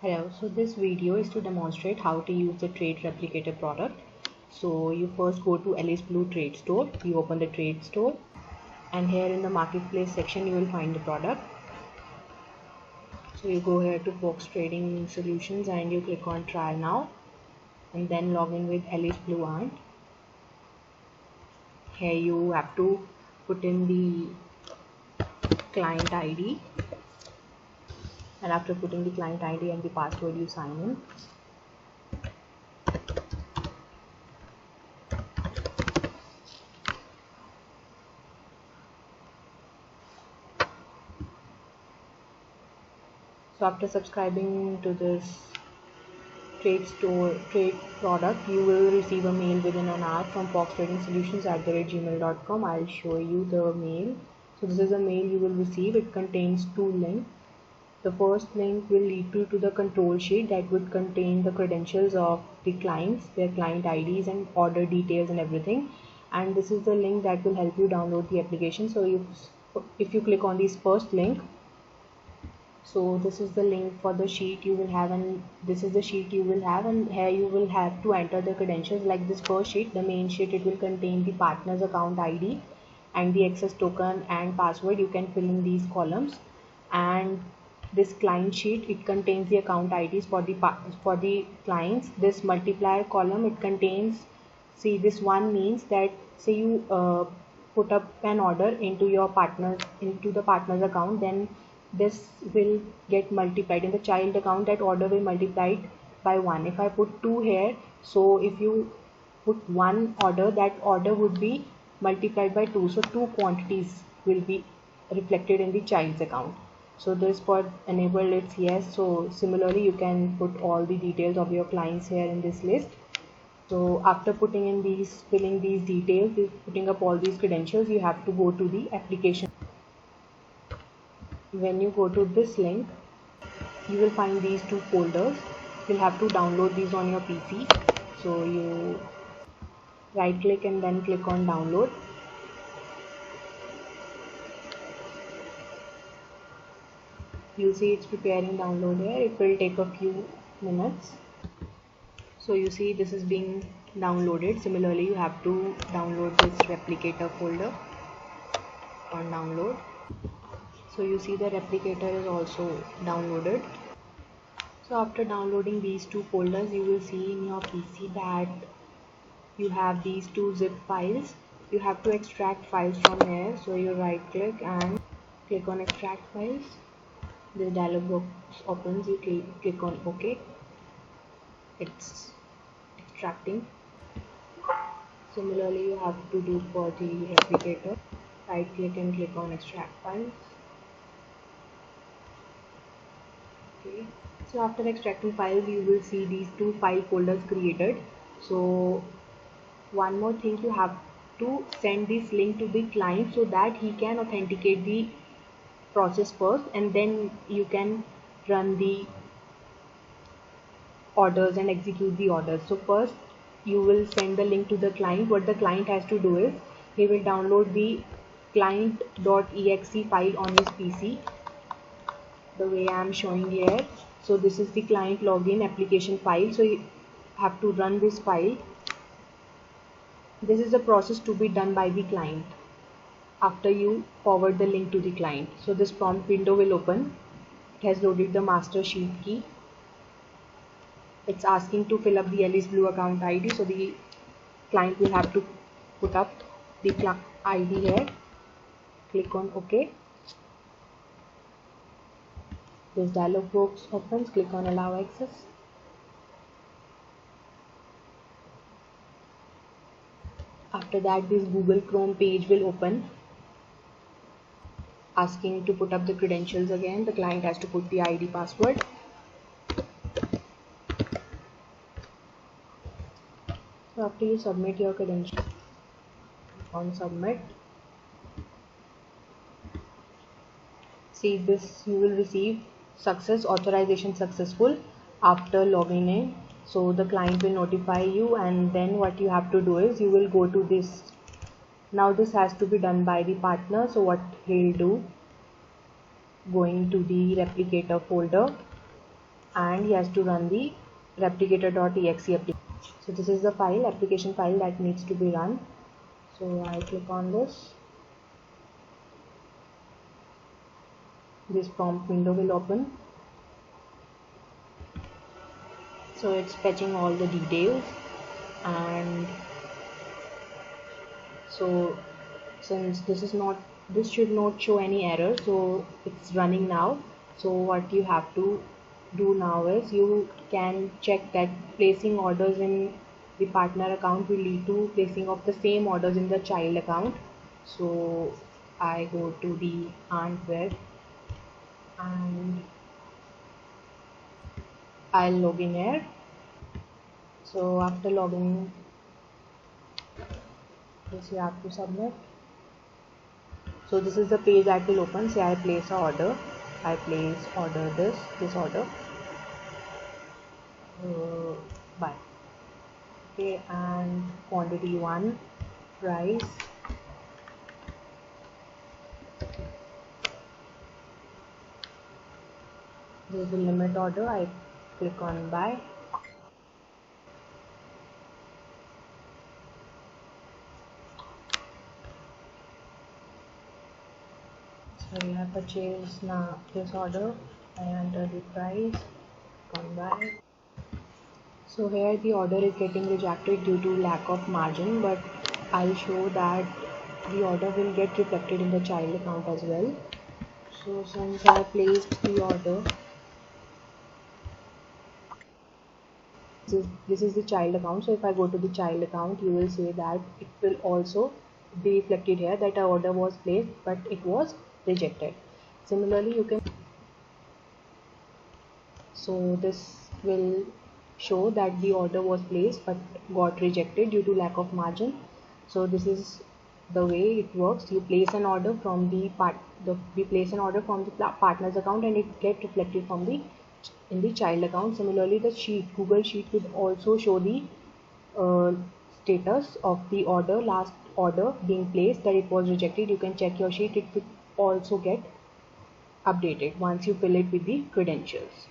Hello, so this video is to demonstrate how to use the Trade Replicator product. So you first go to Alice Blue Trade Store, you open the Trade Store, and here in the Marketplace section you will find the product. So you go here to Fox Trading Solutions and you click on Try Now, and then log in with Alice Blue Ant. Here you have to put in the client ID, and after putting the client ID and the password you sign in. So after subscribing to this trade product, you will receive a mail within an hour from foxtrading@gmail.com. I'll show you the mail. So this is a mail you will receive. It contains two links. The first link will lead you to the control sheet that would contain the credentials of the clients, their client IDs and order details and everything. And this is the link that will help you download the application. So if you click on this first link, so this is the link for the sheet you will have, and this is the sheet you will have, and here you will have to enter the credentials. Like this first sheet, the main sheet, it will contain the partner's account ID and the access token and password. You can fill in these columns. And this client sheet, it contains the account IDs for the clients. This multiplier column, it contains, see, this one means that say you put up an order into the partner's account, then this will get multiplied in the child account. That order will multiply by 1. If I put 2 here, so if you put one order, that order would be multiplied by 2, so two quantities will be reflected in the child's account. So this for enable, it's yes. So similarly you can put all the details of your clients here in this list. So after filling these details, putting up all these credentials, you have to go to the application. When you go to this link, you will find these two folders. You'll have to download these on your PC. So you right click and then click on download. You'll see it's preparing download here. It will take a few minutes. So you see this is being downloaded. Similarly, you have to download this replicator folder on download. So you see the replicator is also downloaded. So after downloading these two folders, you will see in your PC that you have these two zip files. You have to extract files from here. So you right click and click on extract files. The dialog box opens. You click on OK. It's extracting. Similarly, you have to do for the replicator. Right click and click on extract files. Okay. So after extracting files, you will see these two file folders created. So one more thing, you have to send this link to the client so that he can authenticate the process first, and then you can run the orders and execute the orders. So first you will send the link to the client. What the client has to do is he will download the client.exe file on his PC the way I am showing here. So this is the client login application file. So you have to run this file. This is the process to be done by the client after you forward the link to the client. So this prompt window will open. It has loaded the master sheet key. It's asking to fill up the Alice Blue account ID. So the client will have to put up the ID here. Click on OK. This dialog box opens. Click on allow access. After that, this Google Chrome page will open, asking to put up the credentials again. The client has to put the ID password. So after you submit your credentials, on submit, see this, you will receive success, authorization successful after logging in. So the client will notify you, and then what you have to do is you will go to this. Now this has to be done by the partner. So what he'll do, going to the replicator folder, and he has to run the replicator.exe application. So this is the file, application file that needs to be run. So I click on this prompt window will open. So it's fetching all the details, and so since this should not show any error, so it's running now. So what you have to do now is you can check that placing orders in the partner account will lead to placing of the same orders in the child account. So I go to the aunt web and I'll log in here. So after logging, this you have to submit. So this is the page that will open. Say I place a order. I place order this order by okay, and quantity 1, price, this is the limit order. I click on buy. So we have purchased now this order. I enter the price, click on buy. So here the order is getting rejected due to lack of margin, but I'll show that the order will get reflected in the child account as well. So since I placed the order, this is the child account. So if I go to the child account, you will see that it will also be reflected here that an order was placed but it was rejected. Similarly, you can, so this will show that the order was placed but got rejected due to lack of margin. So this is the way it works. You place an order from we place an order from the partner's account and it get reflected from the in the child account. Similarly, the Google Sheet will also show the uh, status of the last order being placed, that it was rejected. You can check your sheet, it will also get updated once you fill it with the credentials.